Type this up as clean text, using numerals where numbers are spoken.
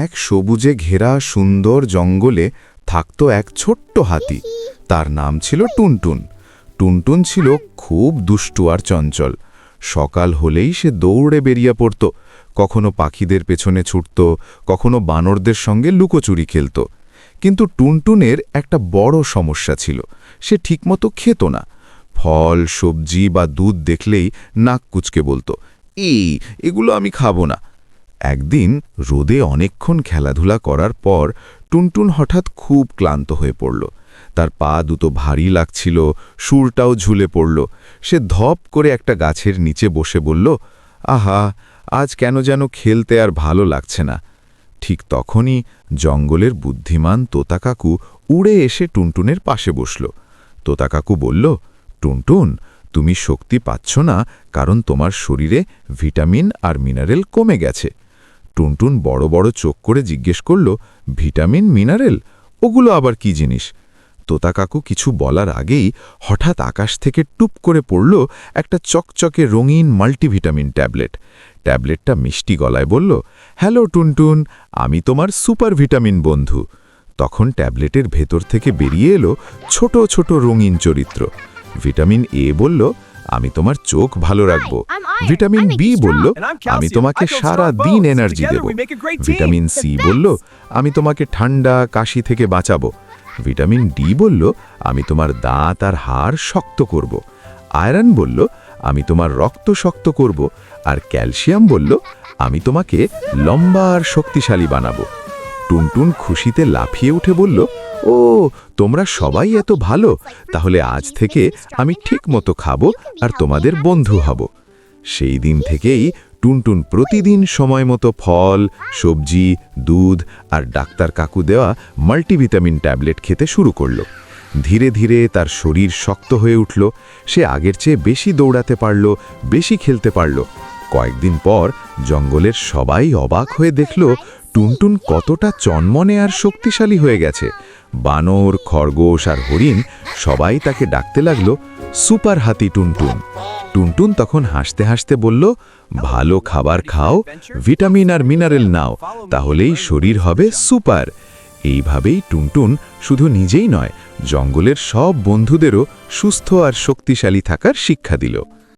এক সবুজে ঘেরা সুন্দর জঙ্গলে থাকত এক ছোট্ট হাতি। তার নাম ছিল টুনটুন। টুনটুন ছিল খুব দুষ্টু আর চঞ্চল। সকাল হলেই সে দৌড়ে বেরিয়ে পড়ত, কখনো পাখিদের পেছনে ছুটত, কখনো বানরদের সঙ্গে লুকোচুরি খেলত। কিন্তু টুনটুনের একটা বড় সমস্যা ছিল, সে ঠিকমতো খেত না। ফল, সবজি বা দুধ দেখলেই নাক কুঁচকে বলতো, এগুলো আমি খাবো না। একদিন রোদে অনেকক্ষণ খেলাধুলা করার পর টুনটুন হঠাৎ খুব ক্লান্ত হয়ে পড়ল। তার পা দুটো ভারী লাগছিল, সুরটাও ঝুলে পড়ল। সে ধপ করে একটা গাছের নিচে বসে বলল, আহা, আজ কেন যেন খেলতে আর ভালো লাগছে না। ঠিক তখনই জঙ্গলের বুদ্ধিমান তোতা কাকু উড়ে এসে টুনটুনের পাশে বসল। তোতা কাকু বলল, টুনটুন, তুমি শক্তি পাচ্ছ না কারণ তোমার শরীরে ভিটামিন আর মিনারেল কমে গেছে। টুনটুন বড় বড় চোখ করে জিজ্ঞেস করল, ভিটামিন, মিনারেল, ওগুলো আবার কি জিনিস? তোতা কাকু কিছু বলার আগেই হঠাৎ আকাশ থেকে টুপ করে পড়ল একটা চকচকে রঙিন মাল্টিভিটামিন ট্যাবলেট। ট্যাবলেটটা মিষ্টি গলায় বলল, হ্যালো টুনটুন, আমি তোমার সুপার ভিটামিন বন্ধু। তখন ট্যাবলেটের ভেতর থেকে বেরিয়ে এলো ছোট ছোট রঙিন চরিত্র। ভিটামিন এ বলল, আমি তোমার চোখ ভালো রাখব। ভিটামিন বি বলল, আমি তোমাকে সারা দিন এনার্জি দেব। ভিটামিন সি বলল, আমি তোমাকে ঠান্ডা কাশি থেকে বাঁচাবো। ভিটামিন ডি বলল, আমি তোমার দাঁত আর হাড় শক্ত করব। আয়রন বলল, আমি তোমার রক্ত শক্ত করব। আর ক্যালসিয়াম বলল, আমি তোমাকে লম্বা আর শক্তিশালী বানাবো। টুনটুন খুশিতে লাফিয়ে উঠে বলল, ও, তোমরা সবাই এত ভালো, তাহলে আজ থেকে আমি ঠিক মতো খাবো আর তোমাদের বন্ধু হব। সেই দিন থেকেই টুনটুন প্রতিদিন সময় মতো ফল, সবজি, দুধ আর ডাক্তার কাকু দেওয়া মাল্টিভিটামিন ট্যাবলেট খেতে শুরু করল। ধীরে ধীরে তার শরীর শক্ত হয়ে উঠল। সে আগের চেয়ে বেশি দৌড়াতে পারল, বেশি খেলতে পারল। কয়েকদিন পর জঙ্গলের সবাই অবাক হয়ে দেখল টুনটুন কতটা চনমনে আর শক্তিশালী হয়ে গেছে। বানর, খরগোশ আর হরিণ সবাই তাকে ডাকতে লাগল সুপার হাতি টুনটুন। টুনটুন তখন হাসতে হাসতে বলল, ভালো খাবার খাও, ভিটামিন আর মিনারেল নাও, তাহলেই শরীর হবে সুপার। এইভাবেই টুনটুন শুধু নিজেই নয়, জঙ্গলের সব বন্ধুদেরও সুস্থ আর শক্তিশালী থাকার শিক্ষা দিল।